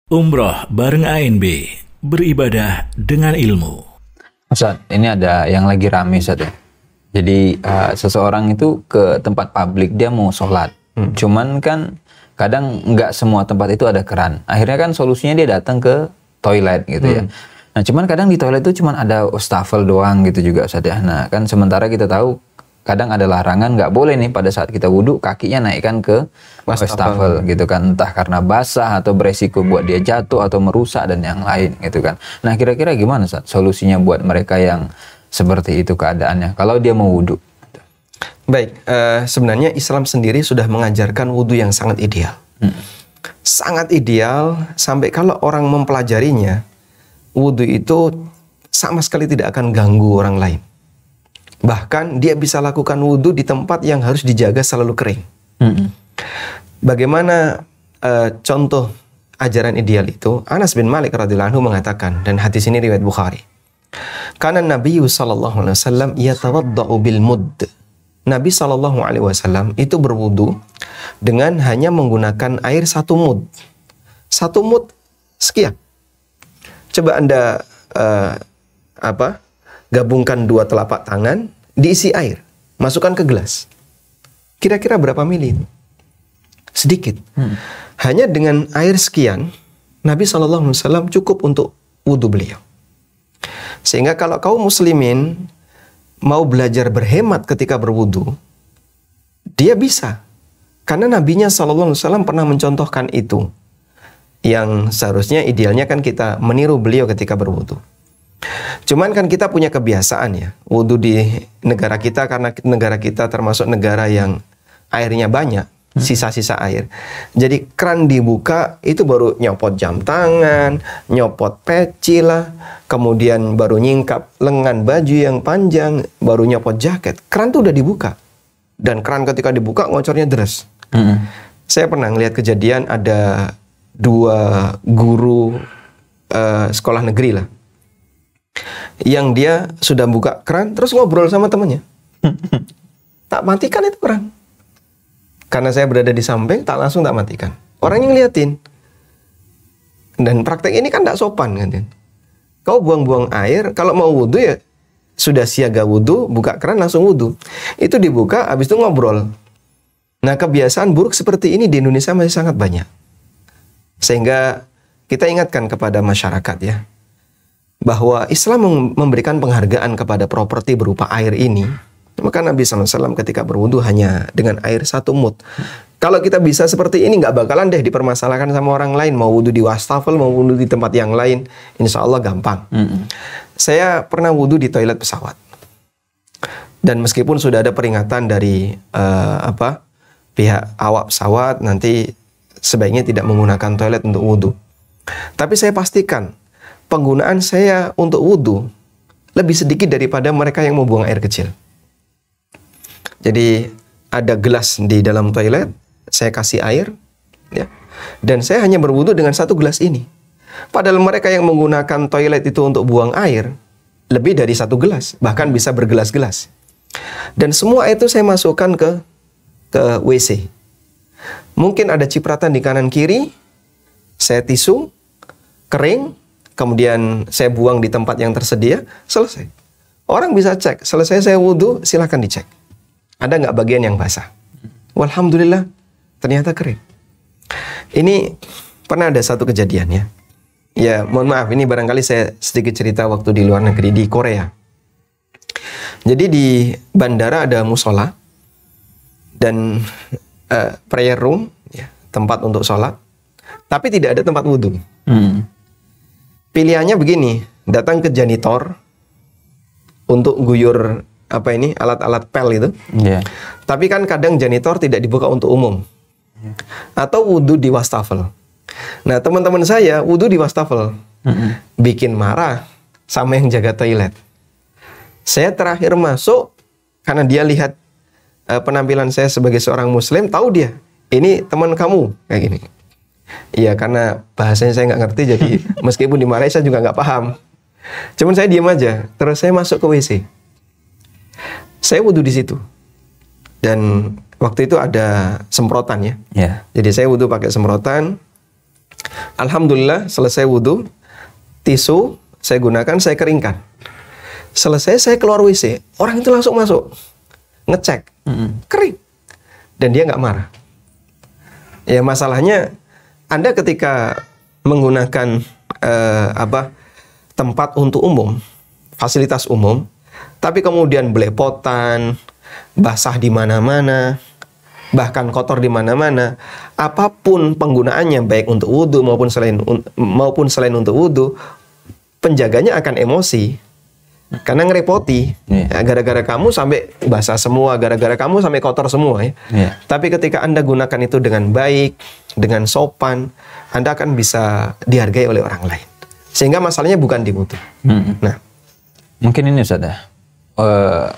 Umroh bareng ANB, beribadah dengan ilmu. Ustaz, ini ada yang lagi rame Ustaz ya. Jadi seseorang itu ke tempat publik, dia mau sholat. Cuman kan kadang nggak semua tempat itu ada keran. Akhirnya kan solusinya dia datang ke toilet gitu ya. Nah cuman kadang di toilet itu cuman ada wastafel doang gitu juga Ustaz ya. Nah kan sementara kita tahu kadang ada larangan nggak boleh nih pada saat kita wudhu kakinya naikkan ke wastafel gitu kan, entah karena basah atau beresiko buat dia jatuh atau merusak dan yang lain gitu kan. Nah kira-kira gimana Ustaz solusinya buat mereka yang seperti itu keadaannya kalau dia mau wudhu? Baik, sebenarnya Islam sendiri sudah mengajarkan wudhu yang sangat ideal. Sangat ideal sampai kalau orang mempelajarinya, wudhu itu sama sekali tidak akan ganggu orang lain. Bahkan dia bisa lakukan wudhu di tempat yang harus dijaga selalu kering. Bagaimana contoh ajaran ideal itu? Anas bin Malik radhiyallahu anhu mengatakan, dan hadis ini riwayat Bukhari. Karena Nabi sallallahu alaihi wasallam yatawaddau bil mudd. Nabi sallallahu alaihi wasallam itu berwudu dengan hanya menggunakan air 1 mud. 1 mud sekian. Coba Anda gabungkan 2 telapak tangan, diisi air, masukkan ke gelas. Kira-kira berapa mili? Sedikit. Hanya dengan air sekian, Nabi SAW cukup untuk wudhu beliau. Sehingga kalau kaum muslimin mau belajar berhemat ketika berwudhu, dia bisa. Karena Nabinya SAW pernah mencontohkan itu. Yang seharusnya idealnya kan kita meniru beliau ketika berwudhu. Cuman kan kita punya kebiasaan ya, wudhu di negara kita karena negara kita termasuk negara yang airnya banyak, sisa-sisa air. Jadi keran dibuka itu baru nyopot jam tangan, nyopot peci lah, kemudian baru nyingkap lengan baju yang panjang, baru nyopot jaket. Keran tuh udah dibuka. Dan keran ketika dibuka ngocornya deras. Saya pernah ngelihat kejadian ada 2 guru sekolah negeri lah, yang dia sudah buka keran terus ngobrol sama temannya. Tak matikan itu keran. Karena saya berada di samping, tak matikan. Orang yang ngeliatin. Dan praktek ini kan tak sopan kan. Kau buang-buang air, kalau mau wudhu ya sudah siaga wudhu, buka keran langsung wudhu. Itu dibuka, habis itu ngobrol. Nah kebiasaan buruk seperti ini di Indonesia masih sangat banyak. Sehingga kita ingatkan kepada masyarakat ya, bahwa Islam memberikan penghargaan kepada properti berupa air ini. Maka Nabi SAW ketika berwudu hanya dengan air 1 mud. Kalau kita bisa seperti ini, nggak bakalan deh dipermasalahkan sama orang lain. Mau wudu di wastafel, mau wudu di tempat yang lain, insya Allah gampang. Saya pernah wudu di toilet pesawat. Dan meskipun sudah ada peringatan dari pihak awak pesawat, nanti sebaiknya tidak menggunakan toilet untuk wudu. Tapi saya pastikan penggunaan saya untuk wudhu lebih sedikit daripada mereka yang mau buang air kecil. Jadi ada gelas di dalam toilet, saya kasih air, ya, dan saya hanya berwudhu dengan 1 gelas ini. Padahal mereka yang menggunakan toilet itu untuk buang air lebih dari 1 gelas, bahkan bisa bergelas-gelas. Dan semua itu saya masukkan ke WC. Mungkin ada cipratan di kanan kiri, saya tisu, kering, kemudian saya buang di tempat yang tersedia, selesai. Orang bisa cek, selesai saya wudhu, silahkan dicek. Ada nggak bagian yang basah? Walhamdulillah, ternyata kering. Ini pernah ada satu kejadian ya. Ya, mohon maaf, ini barangkali saya sedikit cerita waktu di luar negeri, di Korea. Jadi di bandara ada musola dan prayer room, ya, tempat untuk sholat, tapi tidak ada tempat wudhu. Pilihannya begini, datang ke janitor untuk guyur alat-alat pel itu. Tapi kan kadang janitor tidak dibuka untuk umum. Atau wudhu di wastafel. Nah teman-teman saya wudhu di wastafel. Bikin marah sama yang jaga toilet. Saya terakhir masuk karena dia lihat penampilan saya sebagai seorang muslim, tahu dia, ini teman kamu, kayak gini. Iya, karena bahasanya saya nggak ngerti, jadi meskipun dimarahi saya juga nggak paham. Cuman saya diam aja. Terus saya masuk ke WC. Saya wudhu di situ. Dan waktu itu ada semprotan ya. Jadi saya wudhu pakai semprotan. Alhamdulillah selesai wudhu, tisu saya gunakan, saya keringkan. Selesai saya keluar WC, orang itu langsung masuk, ngecek, kering. Dan dia nggak marah. Ya masalahnya, Anda ketika menggunakan tempat untuk umum, fasilitas umum, tapi kemudian belepotan, basah di mana-mana, bahkan kotor di mana-mana, apapun penggunaannya, baik untuk wudhu maupun selain untuk wudhu, penjaganya akan emosi. Karena ngerepoti, gara-gara kamu sampai basah semua, gara-gara kamu sampai kotor semua ya. Tapi ketika Anda gunakan itu dengan baik, dengan sopan, Anda akan bisa dihargai oleh orang lain. Sehingga masalahnya bukan di wudhu. Nah, mungkin ini Ustaz ya.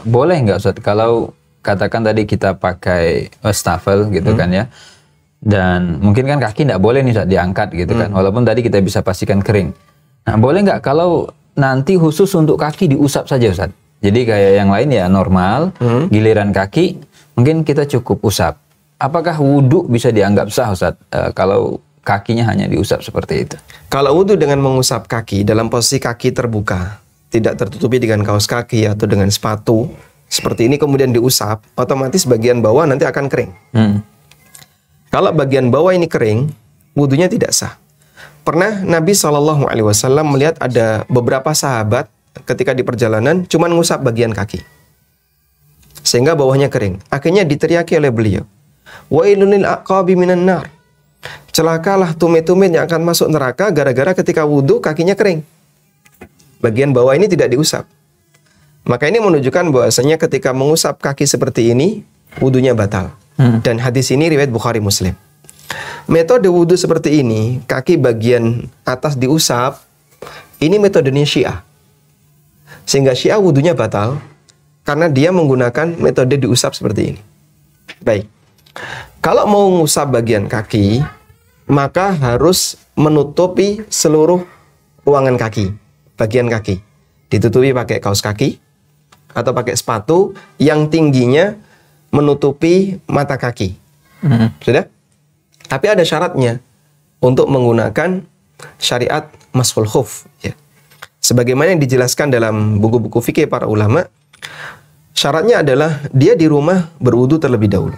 Boleh nggak Ustaz kalau katakan tadi kita pakai wastafel gitu kan ya. Dan mungkin kan kaki nggak boleh nih Ustaz diangkat gitu kan. Walaupun tadi kita bisa pastikan kering. Nah, boleh nggak kalau nanti khusus untuk kaki diusap saja Ustaz? Jadi kayak yang lain ya normal, giliran kaki mungkin kita cukup usap. Apakah wudhu bisa dianggap sah Ustaz kalau kakinya hanya diusap seperti itu? Kalau wudhu dengan mengusap kaki dalam posisi kaki terbuka, tidak tertutupi dengan kaos kaki atau dengan sepatu, seperti ini kemudian diusap, otomatis bagian bawah nanti akan kering. Kalau bagian bawah ini kering, wudhunya tidak sah. Pernah Nabi SAW melihat ada beberapa sahabat ketika di perjalanan cuma ngusap bagian kaki, sehingga bawahnya kering. Akhirnya diteriaki oleh beliau, "Wailunil aqabi minan nar." Celakalah tumit-tumit yang akan masuk neraka gara-gara ketika wudhu kakinya kering. Bagian bawah ini tidak diusap. Maka ini menunjukkan bahwasanya ketika mengusap kaki seperti ini, wudhunya batal. Dan hadis ini riwayat Bukhari Muslim. Metode wudhu seperti ini, kaki bagian atas diusap, ini metodenya Syiah. Sehingga Syiah wudhunya batal, karena dia menggunakan metode diusap seperti ini. Baik. Kalau mau mengusap bagian kaki, maka harus menutupi seluruh ruangan kaki, bagian kaki. Ditutupi pakai kaos kaki, atau pakai sepatu yang tingginya menutupi mata kaki. Sudah? Tapi ada syaratnya untuk menggunakan syariat mashul khuf. Ya. Sebagaimana yang dijelaskan dalam buku-buku fikih para ulama, syaratnya adalah dia di rumah berwudu terlebih dahulu.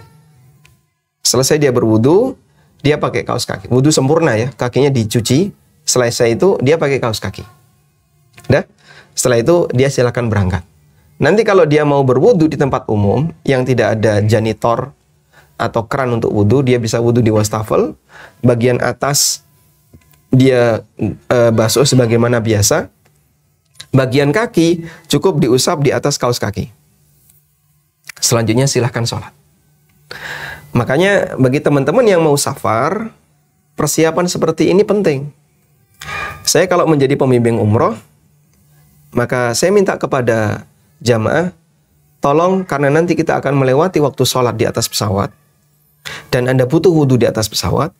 Selesai dia berwudu, dia pakai kaos kaki. Wudu sempurna ya, kakinya dicuci. Selesai itu dia pakai kaos kaki. Udah? Setelah itu dia silakan berangkat. Nanti kalau dia mau berwudu di tempat umum yang tidak ada janitor atau keran untuk wudhu, dia bisa wudhu di wastafel. Bagian atas dia basuh sebagaimana biasa. Bagian kaki cukup diusap di atas kaos kaki. Selanjutnya silahkan sholat. Makanya bagi teman-teman yang mau safar, persiapan seperti ini penting. Saya kalau menjadi pembimbing umroh, maka saya minta kepada jamaah, tolong karena nanti kita akan melewati waktu sholat di atas pesawat, dan Anda butuh wudhu di atas pesawat,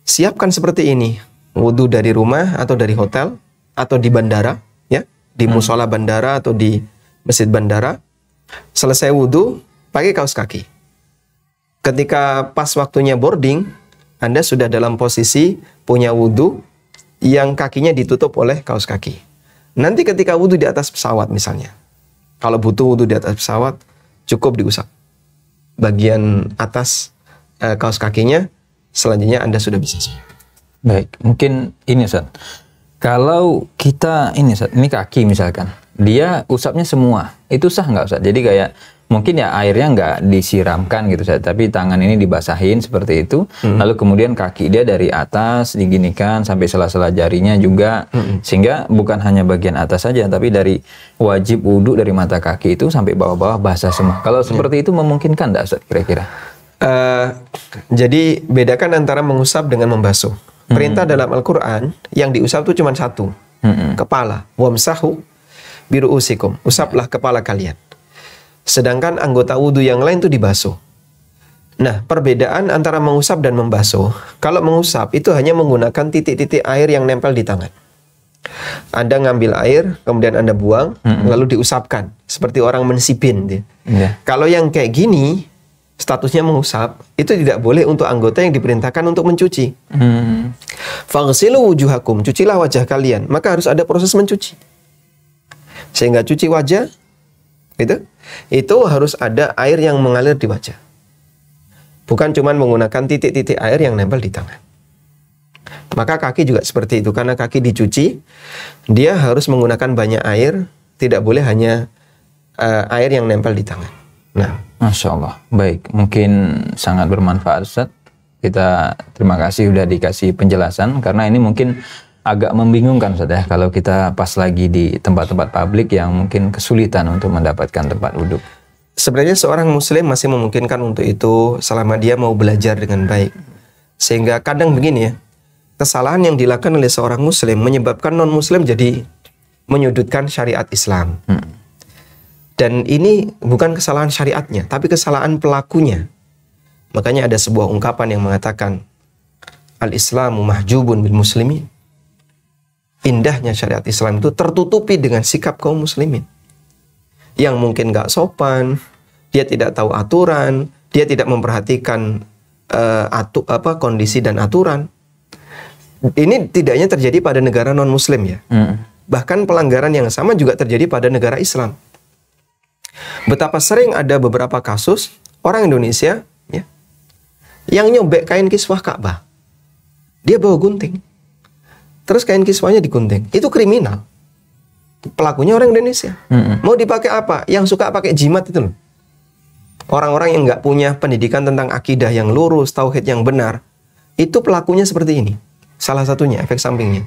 siapkan seperti ini. Wudhu dari rumah atau dari hotel, atau di bandara, ya, di musola bandara atau di masjid bandara. Selesai wudhu, pakai kaos kaki. Ketika pas waktunya boarding, Anda sudah dalam posisi punya wudhu yang kakinya ditutup oleh kaos kaki. Nanti ketika wudhu di atas pesawat misalnya, kalau butuh wudhu di atas pesawat, cukup diusap bagian atas kaos kakinya, selanjutnya Anda sudah bisa sholat. Baik, mungkin ini Ustaz. Kalau kita ini Ustaz, ini kaki misalkan, dia usapnya semua, itu sah nggak Ustaz? Jadi kayak mungkin ya airnya nggak disiramkan gitu Ustaz, tapi tangan ini dibasahin seperti itu, lalu kemudian kaki dia dari atas diginikan sampai sela-sela jarinya juga, sehingga bukan hanya bagian atas saja, tapi dari wajib wudhu dari mata kaki itu sampai bawah-bawah basah semua. Kalau seperti itu memungkinkan nggak Ustaz kira-kira? Jadi bedakan antara mengusap dengan membasuh. Perintah dalam Al-Quran yang diusap itu cuma satu, kepala. Wamsahu biru'usikum, usaplah kepala kalian. Sedangkan anggota wudhu yang lain itu dibasuh. Nah, perbedaan antara mengusap dan membasuh, kalau mengusap itu hanya menggunakan titik-titik air yang nempel di tangan. Anda ngambil air, kemudian Anda buang, lalu diusapkan seperti orang mensipin. Kalau yang kayak gini, statusnya mengusap, itu tidak boleh untuk anggota yang diperintahkan untuk mencuci. Faghsilu wujuhakum, cucilah wajah kalian. Maka harus ada proses mencuci. Sehingga cuci wajah itu harus ada air yang mengalir di wajah. Bukan cuma menggunakan titik-titik air yang nempel di tangan. Maka kaki juga seperti itu. Karena kaki dicuci, dia harus menggunakan banyak air. Tidak boleh hanya air yang nempel di tangan. Nah, Masya Allah. Baik, mungkin sangat bermanfaat Ustaz. Kita terima kasih sudah dikasih penjelasan. Karena ini mungkin agak membingungkan Ustaz ya. Kalau kita pas lagi di tempat-tempat publik yang mungkin kesulitan untuk mendapatkan tempat duduk. Sebenarnya seorang muslim masih memungkinkan untuk itu selama dia mau belajar dengan baik. Sehingga kadang begini ya, kesalahan yang dilakukan oleh seorang muslim menyebabkan non-muslim jadi menyudutkan syariat Islam. Dan ini bukan kesalahan syariatnya, tapi kesalahan pelakunya. Makanya ada sebuah ungkapan yang mengatakan, Al-Islamu mahjubun bil muslimin. Indahnya syariat Islam itu tertutupi dengan sikap kaum muslimin. Yang mungkin gak sopan, dia tidak tahu aturan, dia tidak memperhatikan kondisi dan aturan. Ini tidaknya terjadi pada negara non-muslim ya. Bahkan pelanggaran yang sama juga terjadi pada negara Islam. Betapa sering ada beberapa kasus orang Indonesia ya, yang nyobek kain kiswah Ka'bah. Dia bawa gunting. Terus kain kiswahnya digunting. Itu kriminal. Pelakunya orang Indonesia. Mau dipakai apa? Yang suka pakai jimat itu loh. Orang-orang yang nggak punya pendidikan tentang akidah yang lurus, tauhid yang benar, itu pelakunya seperti ini. Salah satunya efek sampingnya.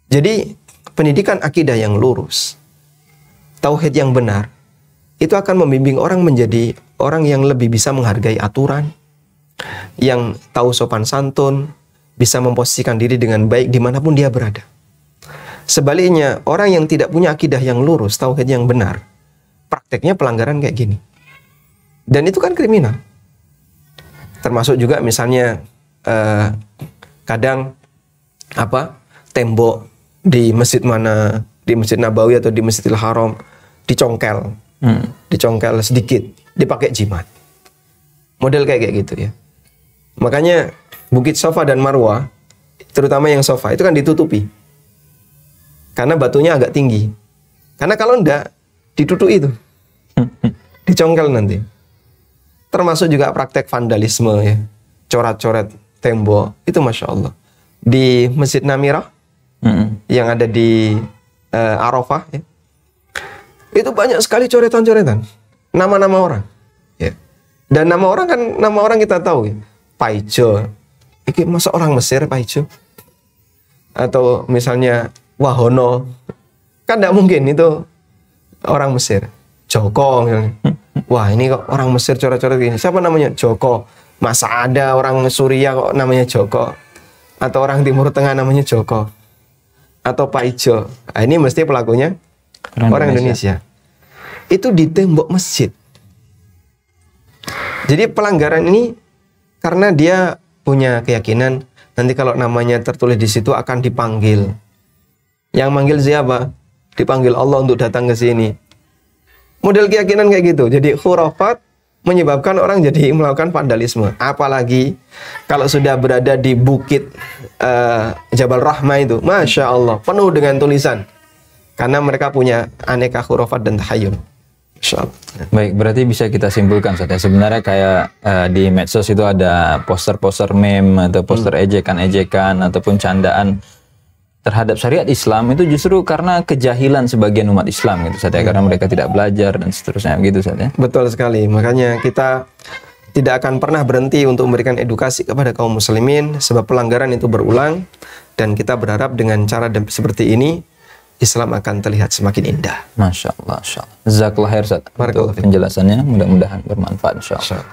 Jadi pendidikan akidah yang lurus, tauhid yang benar, itu akan membimbing orang menjadi orang yang lebih bisa menghargai aturan, yang tahu sopan santun, bisa memposisikan diri dengan baik dimanapun dia berada. Sebaliknya, orang yang tidak punya akidah yang lurus, tauhid yang benar, prakteknya pelanggaran kayak gini. Dan itu kan kriminal. Termasuk juga misalnya kadang tembok di masjid mana, di Masjid Nabawi atau di Masjidil Haram dicongkel. Dicongkel sedikit, dipakai jimat. Model kayak gitu ya. Makanya Bukit Safa dan Marwah, terutama yang Safa, itu kan ditutupi. Karena batunya agak tinggi. Karena kalau enggak, ditutup itu. Dicongkel nanti. Termasuk juga praktek vandalisme ya. Coret-coret tembok. Itu Masya Allah. Di Masjid Namirah, yang ada di Arafah ya, itu banyak sekali coretan-coretan. Nama-nama orang. Ya. Dan nama orang kan, nama orang kita tahu ya. Paijo. Ini masa orang Mesir Paijo? Atau misalnya Wahono, kan tidak mungkin itu orang Mesir. Joko, wah ini kok orang Mesir coret-coret gini. Siapa namanya? Joko. Masa ada orang Suriah kok namanya Joko? Atau orang Timur Tengah namanya Joko? Atau Paijo? Nah, ini mesti pelakunya orang Indonesia. Itu di tembok masjid. Jadi pelanggaran ini karena dia punya keyakinan nanti kalau namanya tertulis di situ akan dipanggil. Yang manggil siapa? Dipanggil Allah untuk datang ke sini. Model keyakinan kayak gitu. Jadi khurafat menyebabkan orang jadi melakukan vandalisme. Apalagi kalau sudah berada di bukit Jabal Rahmah itu, Masya Allah, penuh dengan tulisan. Karena mereka punya aneka khurafat dan tahayul. Baik, berarti bisa kita simpulkan saja. Sebenarnya kayak di medsos itu ada poster-poster meme atau poster ejekan-ejekan ataupun candaan terhadap syariat Islam itu justru karena kejahilan sebagian umat Islam gitu saja, karena mereka tidak belajar dan seterusnya gitu saja. Betul sekali. Makanya kita tidak akan pernah berhenti untuk memberikan edukasi kepada kaum muslimin sebab pelanggaran itu berulang dan kita berharap dengan cara seperti ini Islam akan terlihat semakin indah. Masya Allah, Jazakallah khair Ustaz untuk penjelasannya, mudah-mudahan bermanfaat insya Allah.